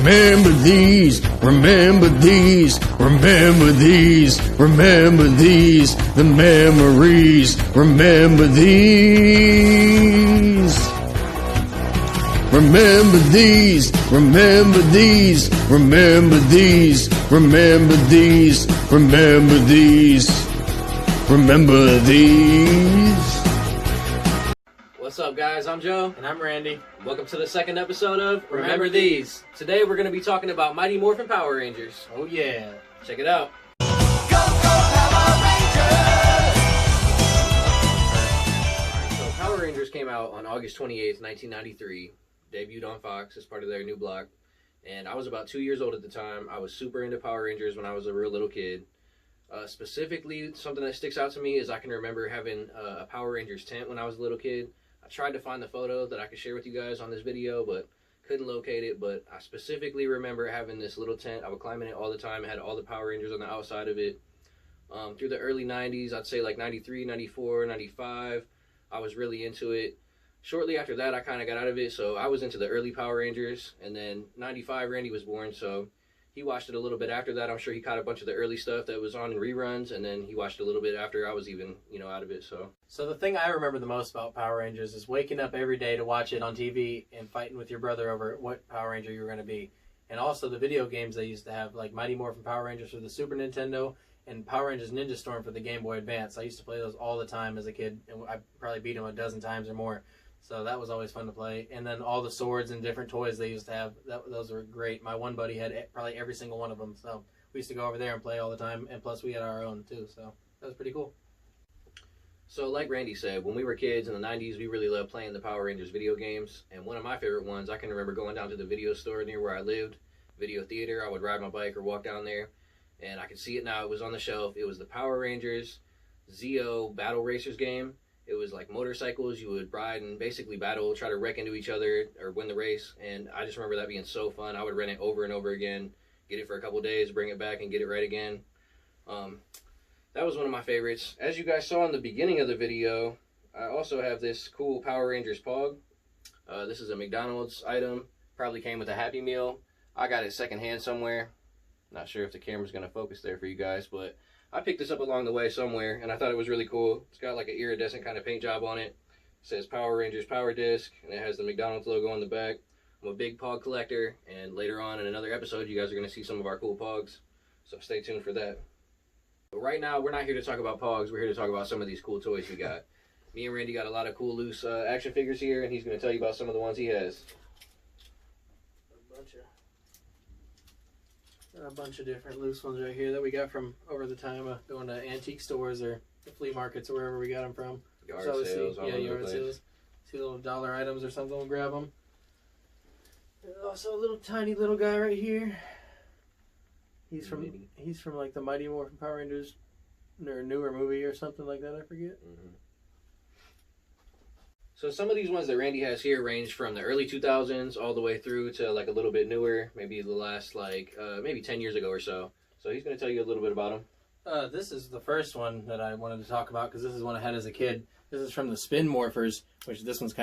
Remember these, remember these, remember these, remember these, the memories, remember these. Remember these, remember these, remember these, remember these, remember these, remember these. What's up, guys? I'm Joe. And I'm Randy. Welcome to the second episode of Remember These. Today we're going to be talking about Mighty Morphin Power Rangers. Oh yeah. Check it out. Go, go, Power Rangers! So Power Rangers came out on August 28th, 1993. Debuted on Fox as part of their new block. And I was about 2 years old at the time. I was super into Power Rangers when I was a real little kid. Specifically, something that sticks out to me is I can remember having a Power Rangers tent when I was a little kid. I tried to find the photo that I could share with you guys on this video, but couldn't locate it. But I specifically remember having this little tent. I would climb in it all the time. It had all the Power Rangers on the outside of it. Through the early 90s, I'd say like 93, 94, 95, I was really into it. Shortly after that, I kind of got out of it, so I was into the early Power Rangers. And then 95, Randy was born, so he watched it a little bit after that. I'm sure he caught a bunch of the early stuff that was on in reruns, and then he watched a little bit after I was even, out of it. So the thing I remember the most about Power Rangers is waking up every day to watch it on TV and fighting with your brother over what Power Ranger you were going to be. And also the video games they used to have, like Mighty Morphin Power Rangers for the Super Nintendo and Power Rangers Ninja Storm for the Game Boy Advance. I used to play those all the time as a kid, and I probably beat them a dozen times or more. So that was always fun to play. And then all the swords and different toys they used to have, those were great. My one buddy had probably every single one of them. So we used to go over there and play all the time. And plus we had our own too. So that was pretty cool. So like Randy said, when we were kids in the 90s, we really loved playing the Power Rangers video games. And one of my favorite ones, I can remember going down to the video store near where I lived, video theater. I would ride my bike or walk down there. And I could see it now. It was on the shelf. It was the Power Rangers Zeo Battle Racers game. It was like motorcycles. You would ride and basically battle, try to wreck into each other or win the race. And I just remember that being so fun. I would rent it over and over again, get it for a couple days, bring it back and get it right again. That was one of my favorites. As you guys saw in the beginning of the video, I also have this cool Power Rangers Pog. This is a McDonald's item. Probably came with a Happy Meal. I got it secondhand somewhere. Not sure if the camera's going to focus there for you guys, but I picked this up along the way somewhere, and I thought it was really cool. It's got like an iridescent kind of paint job on it. It says Power Rangers Power Disc, and it has the McDonald's logo on the back. I'm a big Pog collector, and later on in another episode, you guys are going to see some of our cool Pogs, so stay tuned for that. But right now, we're not here to talk about Pogs. We're here to talk about some of these cool toys we got. Me and Randy got a lot of cool loose action figures here, and he's going to tell you about some of the ones he has. A bunch of different loose ones right here that we got from over the time of going to antique stores or the flea markets or wherever we got them from. Yard sales, yard sales. See little dollar items or something, we'll grab them. There's also a little tiny little guy right here. He's from like the Mighty Morphin Power Rangers, their newer movie or something like that. I forget. Mm-hmm. So some of these ones that Randy has here range from the early 2000s all the way through to like a little bit newer, maybe the last maybe 10 years ago or so. So he's going to tell you a little bit about them. This is the first one that I wanted to talk about because this is one I had as a kid. This is from the Spin Morphers, which this one's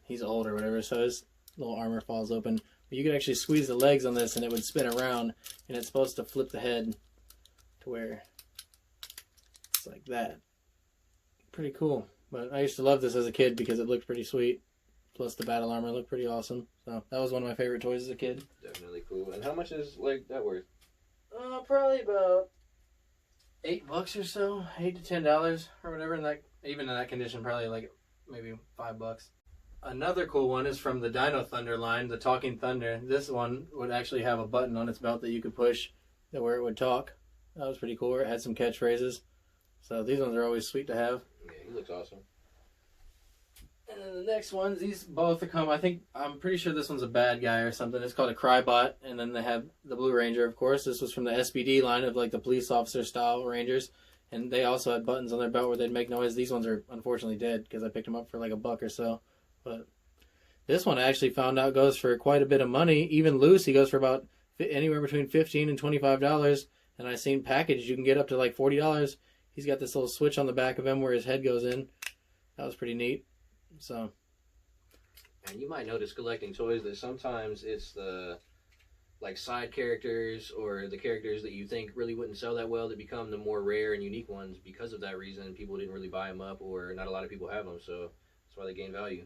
he's old or whatever, so his little armor falls open. But you could actually squeeze the legs on this and it would spin around, and it's supposed to flip the head to where it's like that. Pretty cool. But I used to love this as a kid because it looked pretty sweet. Plus the battle armor looked pretty awesome. So that was one of my favorite toys as a kid. Definitely cool. And how much is that worth? Probably about $8 or so, $8 to $10 or whatever. Even in that condition, probably like maybe $5. Another cool one is from the Dino Thunder line, the Talking Thunder. This one would actually have a button on its belt that you could push where it would talk. That was pretty cool. It had some catchphrases. So these ones are always sweet to have. Yeah, he looks awesome. And then the next ones, these both come, I'm pretty sure this one's a bad guy or something. It's called a Crybot, and then they have the Blue Ranger, of course. This was from the SPD line of like the police officer style Rangers, and they also had buttons on their belt where they'd make noise. These ones are unfortunately dead because I picked them up for like $1 or so. But this one I actually found out goes for quite a bit of money. Even loose, he goes for about anywhere between $15 and $25, and I seen packaged you can get up to like $40. He's got this little switch on the back of him where his head goes in. That was pretty neat. So, and you might notice collecting toys that sometimes it's the like side characters or the characters that you think really wouldn't sell that well that become the more rare and unique ones because of that reason. People didn't really buy them up, or not a lot of people have them, so that's why they gain value.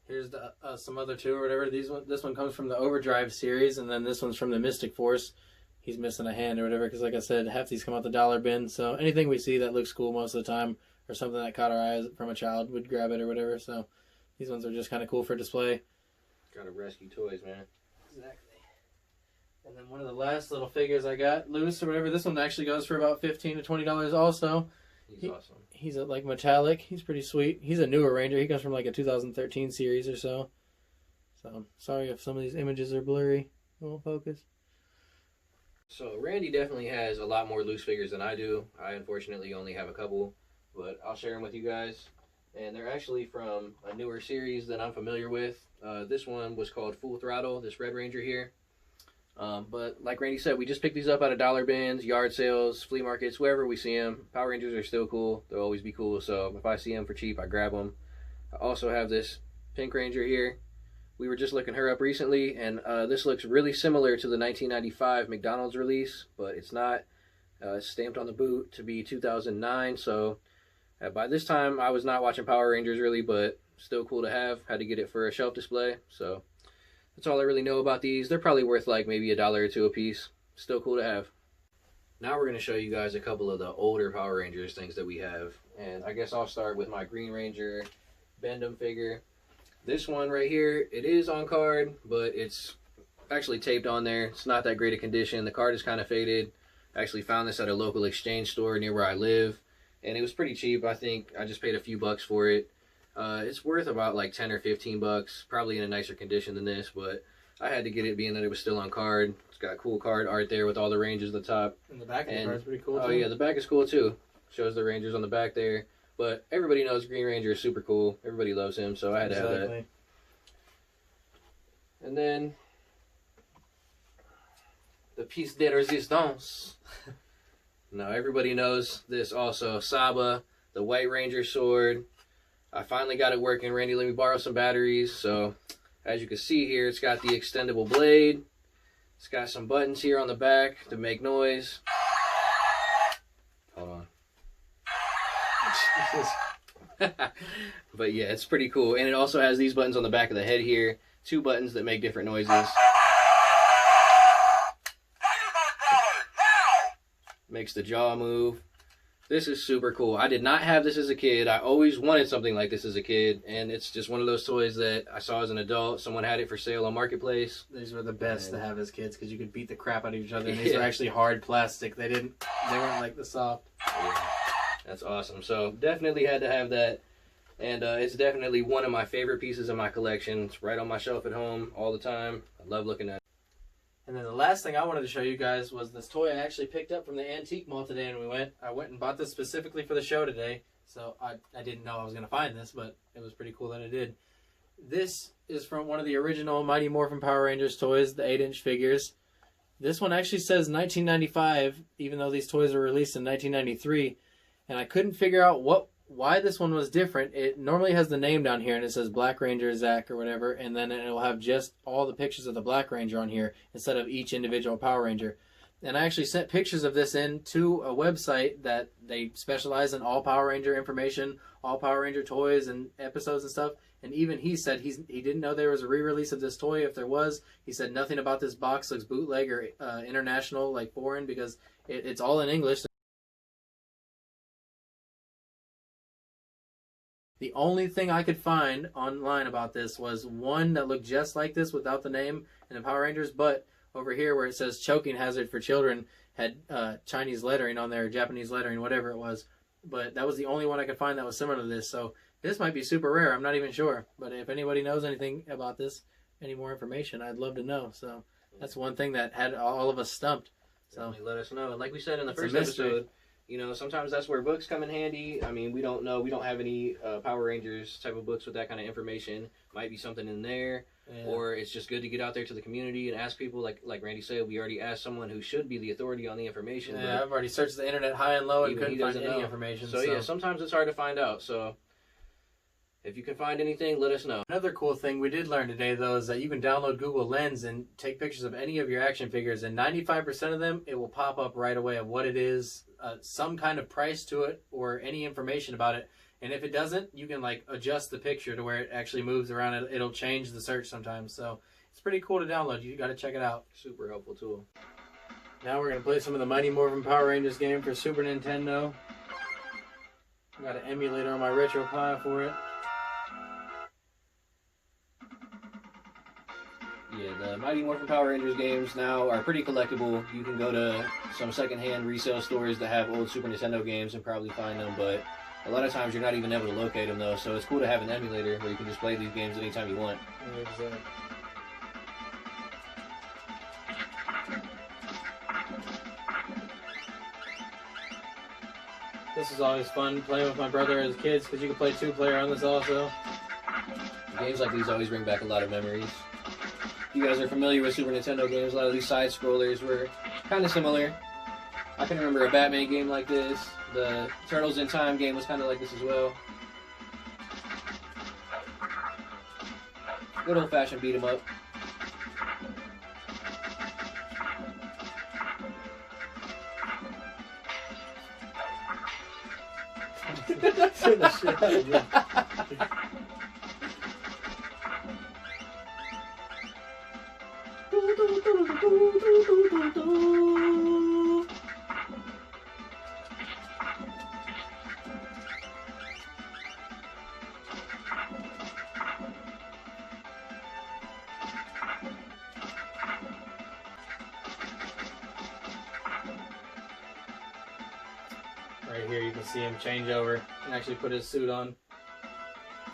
Here's the some other two or whatever. This one comes from the Overdrive series, and then this one's from the Mystic Force. He's missing a hand or whatever, because like I said, half these come out the dollar bin. So anything we see that looks cool most of the time, or something that caught our eyes from a child, would grab it or whatever. So these ones are just kind of cool for display. Gotta rescue toys, man. Exactly. And then one of the last little figures I got loose or whatever. This one actually goes for about $15 to $20 also. He's awesome. He's a, like metallic. He's pretty sweet. He's a newer Ranger. He comes from like a 2013 series or so. So sorry if some of these images are blurry. It won't focus. So Randy definitely has a lot more loose figures than I do. I unfortunately only have a couple, but I'll share them with you guys. And they're actually from a newer series that I'm familiar with. This one was called Full Throttle, this Red Ranger here. But like Randy said, we just picked these up out of dollar bins, yard sales, flea markets, wherever we see them. Power Rangers are still cool. They'll always be cool. So if I see them for cheap, I grab them. I also have this Pink Ranger here. We were just looking her up recently, and this looks really similar to the 1995 McDonald's release, but it's not. It's stamped on the boot to be 2009, so by this time I was not watching Power Rangers really, but still cool to have. Had to get it for a shelf display, so that's all I really know about these. They're probably worth like maybe $1 or $2 a piece. Still cool to have. Now we're going to show you guys a couple of the older Power Rangers things that we have, and I guess I'll start with my Green Ranger Bendham figure. This one right here, it is on card, but it's actually taped on there. It's not that great a condition. The card is kind of faded. I actually found this at a local exchange store near where I live, and it was pretty cheap. I think I just paid a few bucks for it. It's worth about like 10 or 15 bucks, probably in a nicer condition than this, but I had to get it being that it was still on card. It's got cool card art there with all the Rangers at the top. And the back of the card's pretty cool too. Oh yeah, the back is cool too. Shows the Rangers on the back there. But everybody knows Green Ranger is super cool. Everybody loves him, so I had to have that. And then the piece de resistance. Now everybody knows this also. Saba, the White Ranger sword. I finally got it working. Randy let me borrow some batteries. So as you can see here, it's got the extendable blade. It's got some buttons here on the back to make noise. Hold on. But yeah, it's pretty cool. And it also has these buttons on the back of the head here. 2 buttons that make different noises. Makes the jaw move. This is super cool. I did not have this as a kid. I always wanted something like this as a kid. And it's just one of those toys that I saw as an adult. Someone had it for sale on Marketplace. These were the best to have as kids because you could beat the crap out of each other. And these were actually hard plastic. They weren't like the soft. Yeah. That's awesome. So definitely had to have that. And it's definitely one of my favorite pieces of my collection. It's right on my shelf at home all the time. I love looking at it. And then the last thing I wanted to show you guys was this toy I actually picked up from the antique mall today. And I went and bought this specifically for the show today. So I didn't know I was going to find this, but it was pretty cool that I did. This is from one of the original Mighty Morphin Power Rangers toys, the 8-inch figures. This one actually says 1995, even though these toys were released in 1993. And I couldn't figure out why this one was different. It normally has the name down here and it says Black Ranger Zach or whatever, and then it will have just all the pictures of the Black Ranger on here instead of each individual Power Ranger. And I actually sent pictures of this in to a website that they specialize in all Power Ranger information, all Power Ranger toys and episodes and stuff. And even he said he didn't know there was a re-release of this toy. If there was, he said nothing about this box looks bootleg or international, like foreign, because it's all in English. The only thing I could find online about this was one that looked just like this without the name and the Power Rangers, but over here where it says choking hazard for children had Chinese lettering on there, Japanese lettering, whatever it was. But that was the only one I could find that was similar to this. So this might be super rare. I'm not even sure. But if anybody knows anything about this, any more information, I'd love to know. So that's one thing that had all of us stumped. So definitely let us know. And like we said in the first episode, you know, sometimes that's where books come in handy. I mean, we don't know. We don't have any Power Rangers type of books with that kind of information. Might be something in there. Yeah. Or it's just good to get out there to the community and ask people. Like Randy said, we already asked someone who should be the authority on the information. Yeah, I've already searched the internet high and low and couldn't find any information. So yeah, sometimes it's hard to find out. So If you can find anything, let us know. Another cool thing we did learn today, though, is that you can download Google Lens and take pictures of any of your action figures, and 95% of them, it will pop up right away of what it is, some kind of price to it, or any information about it. And if it doesn't, you can like adjust the picture to where it actually moves around. It'll change the search sometimes. So it's pretty cool to download. You got to check it out. Super helpful tool. Now we're going to play some of the Mighty Morphin Power Rangers game for Super Nintendo. I got an emulator on my RetroPie for it. Yeah, the Mighty Morphin Power Rangers games now are pretty collectible. You can go to some secondhand resale stores that have old Super Nintendo games and probably find them, but a lot of times you're not even able to locate them though, so it's cool to have an emulator where you can just play these games anytime you want. Exactly. This is always fun playing with my brother as kids because you can play 2-player on this also. Games like these always bring back a lot of memories. If you guys are familiar with Super Nintendo games, a lot of these side scrollers were kind of similar. I can remember a Batman game like this. The Turtles in Time game was kind of like this as well. Good old-fashioned beat 'em up. The shit out of you. Right here you can see him change over and actually put his suit on.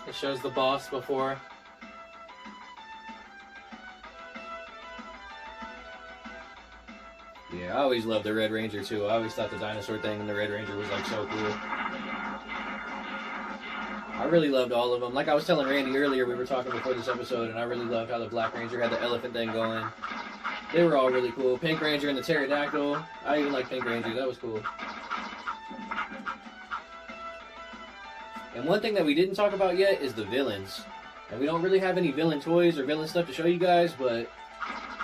It shows the boss before. Yeah, I always loved the Red Ranger too. I always thought the dinosaur thing in the Red Ranger was like so cool. I really loved all of them. Like I was telling Randy earlier, we were talking before this episode, and I really loved how the Black Ranger had the elephant thing going. They were all really cool. Pink Ranger and the pterodactyl. I even like Pink Ranger. That was cool. And one thing that we didn't talk about yet is the villains. And we don't really have any villain toys or villain stuff to show you guys, but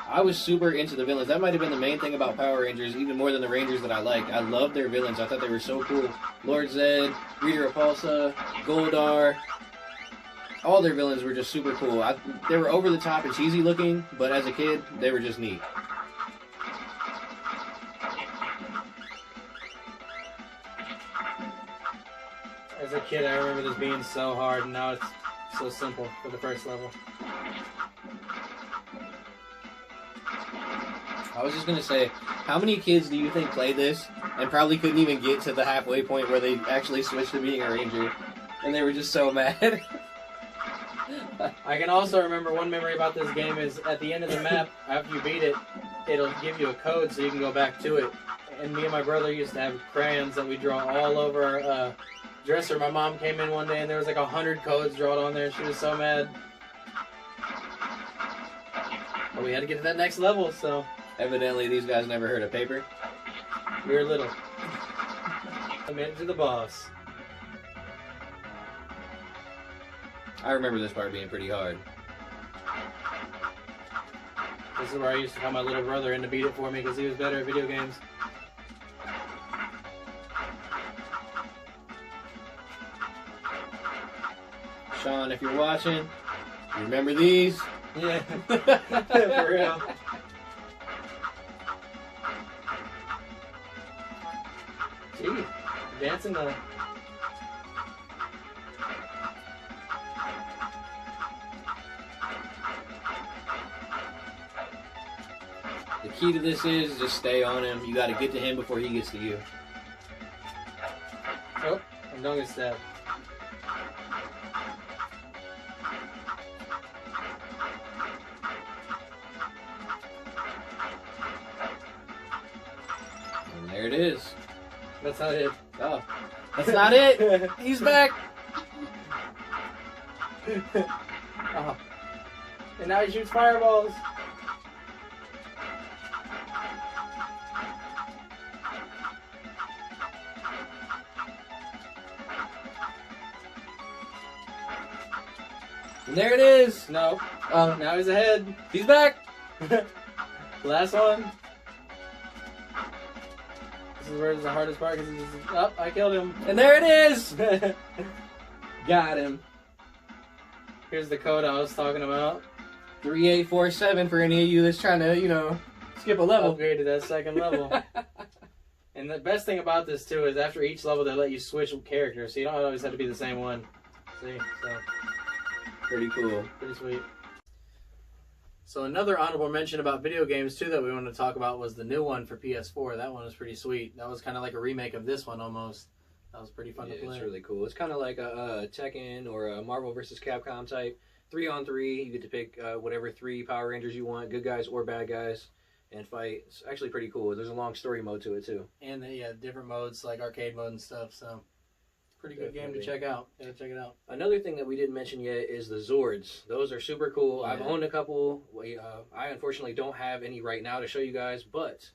I was super into the villains. That might have been the main thing about Power Rangers, even more than the Rangers that I like. I loved their villains. I thought they were so cool. Lord Zed, Rita Repulsa, Goldar. All their villains were just super cool. They were over the top and cheesy looking, but as a kid, they were just neat. As a kid, I remember this being so hard, and now it's so simple for the first level. I was just going to say, how many kids do you think played this and probably couldn't even get to the halfway point where they actually switched to being a Ranger? And they were just so mad. I can also remember one memory about this game is at the end of the map, after you beat it, it'll give you a code so you can go back to it. And me and my brother used to have crayons that we draw all over our dresser. My mom came in one day and there was like 100 codes drawn on there. She was so mad. But we had to get to that next level, so... Evidently, these guys never heard of paper. We were little. Commit to the boss. I remember this part being pretty hard. This is where I used to call my little brother in to beat it for me because he was better at video games. Sean, if you're watching, you remember these? Yeah, for real. Gee, dancing the... The key to this is just stay on him. You got to get to him before he gets to you. Oh, and don't get stabbed. And there it is. That's not it. Oh, that's not it. He's back. Oh. And now he shoots fireballs. And there it is. No. Oh, now he's ahead. He's back. Last one. This is where it's the hardest part because he's up. I killed him. And there it is. Got him. Here's the code I was talking about. 3847 for any of you that's trying to, skip a level. Upgrade to that second level. And the best thing about this too is after each level they let you switch characters, so you don't always have to be the same one. See, so Pretty cool. pretty sweet. So another honorable mention about video games too that we wanted to talk about was the new one for PS4. That one was pretty sweet. That was kind of like a remake of this one almost. That was pretty fun to play. It's really cool. It's kind of like a Tekken or a Marvel vs. Capcom type 3-on-3. You get to pick whatever 3 Power Rangers you want, good guys or bad guys, and fight. It's actually pretty cool. There's a long story mode to it too. And different modes like arcade mode and stuff. So pretty good game to check out. Yeah, check it out. Another thing that we didn't mention yet is the Zords. Those are super cool. Yeah. I've owned a couple. I unfortunately don't have any right now to show you guys, but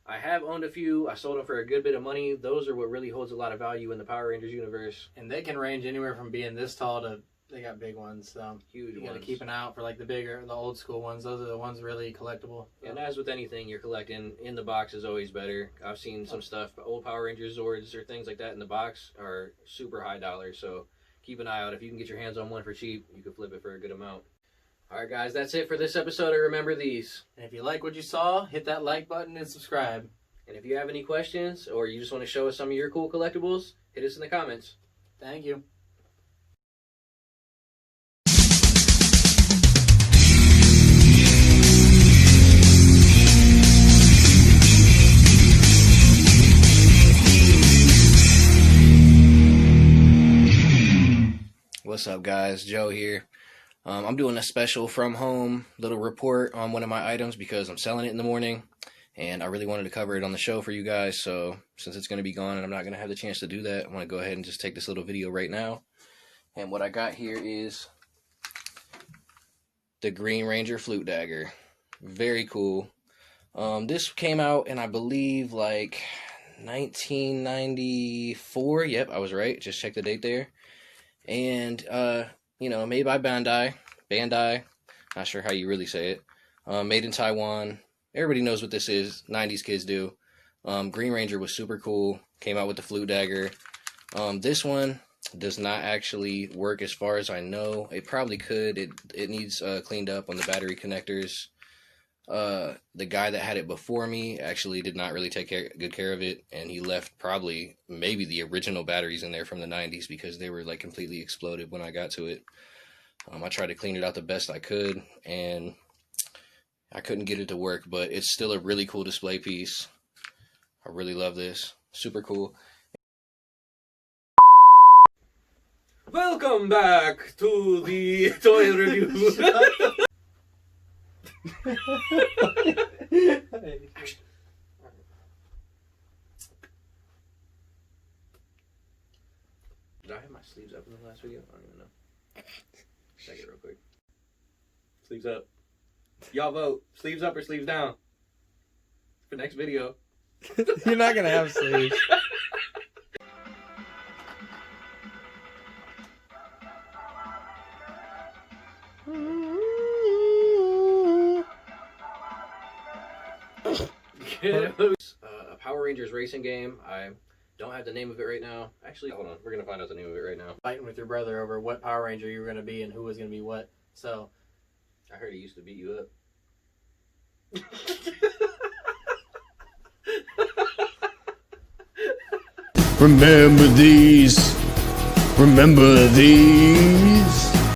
I have owned a few. I sold them for a good bit of money. Those are what really holds a lot of value in the Power Rangers universe. And they can range anywhere from being this tall to they got big ones. So Huge you ones. got to keep an eye out for like the old school ones. Those are the ones really collectible. And as with anything you're collecting, in the box is always better. I've seen some stuff, old Power Rangers Zords or things like that in the box are super high dollars. So keep an eye out. If you can get your hands on one for cheap, you can flip it for a good amount. All right, guys, that's it for this episode of Remember These. And if you like what you saw, hit that like button and subscribe. And if you have any questions or you just want to show us some of your cool collectibles, hit us in the comments. Thank you. What's up, guys? Joe here. I'm doing a special from home little report on one of my items because I'm selling it in the morning, and I really wanted to cover it on the show for you guys. So since it's going to be gone and I'm not going to have the chance to do that, I want to go ahead and just take this little video right now. And what I got here is the Green Ranger Flute Dagger. Very cool. This came out in, I believe, like 1994. Yep, I was right. Just check the date there. And, made by Bandai, not sure how you really say it, made in Taiwan. Everybody knows what this is, 90s kids do. Green Ranger was super cool, came out with the Flute Dagger. This one does not actually work as far as I know. It probably could, it needs cleaned up on the battery connectors. The guy that had it before me actually did not really take good care of it, and he left maybe the original batteries in there from the 90s because they were like completely exploded when I got to it. I tried to clean it out the best I could, and I couldn't get it to work, but it's still a really cool display piece. I really love this. Super cool. Welcome back to the toy review. Did I have my sleeves up in the last video? I don't even know. Check it real quick. Sleeves up. Y'all vote. Sleeves up or sleeves down? For next video. You're not going to have sleeves. A Power Rangers racing game. I don't have the name of it right now. Actually, hold on. We're going to find out the name of it right now. Fighting with your brother over what Power Ranger you were going to be and who was going to be what. So, I heard he used to beat you up. Remember these. Remember these.